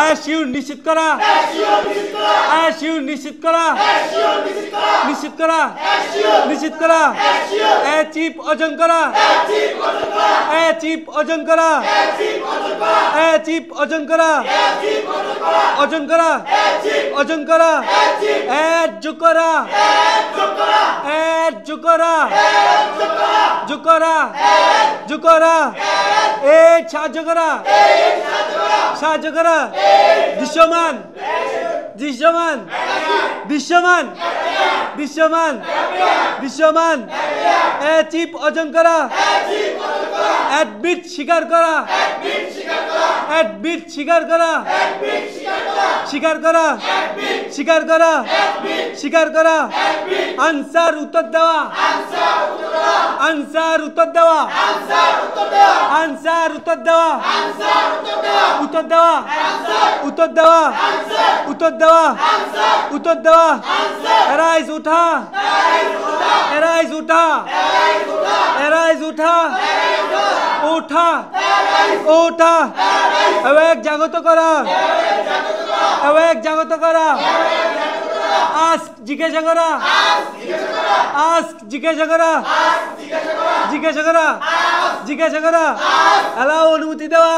SU নিশ্চিত করা SU নিশ্চিত করা নিশ্চিত করা নিশ্চিত করা এ চিপ অর্জন করা এ চিপ অর্জন করা এ চিপ অর্জন করা অর্জন করা অর্জন করা এড যোগ করা এড যোগ করা যোগ করা যোগ করা এড সাহায্য করা সাহায্য করা দৃশ্যমান দৃশ্যমান দৃশ্যমান দৃশ্যমান দৃশ্যমান এ চিপ অর্জন করা অ্যাডমিট স্বীকার করা অ্যাডমিট স্বীকার করা স্বীকার করা স্বীকার করা স্বীকার করা আনসার উত্তর দেওয়া আনসার উত্তর দেওয়া আনসার উত্তর দেওয়া উত্তর দেওয়া উত্তর দেওয়া উত্তর দেওয়া উত্তর দেওয়া এরাইজ উঠা এরাইজ উঠা এরাইজ উঠা ওঠা ওঠা আবেগ জাগত করা আবেগ জাগত করা আস্ক জিজ্ঞাসা করা আস্ক জিজ্ঞাসা করা জিজ্ঞাসা করা জিজ্ঞাসা করা এলাও অনুমতি দেওয়া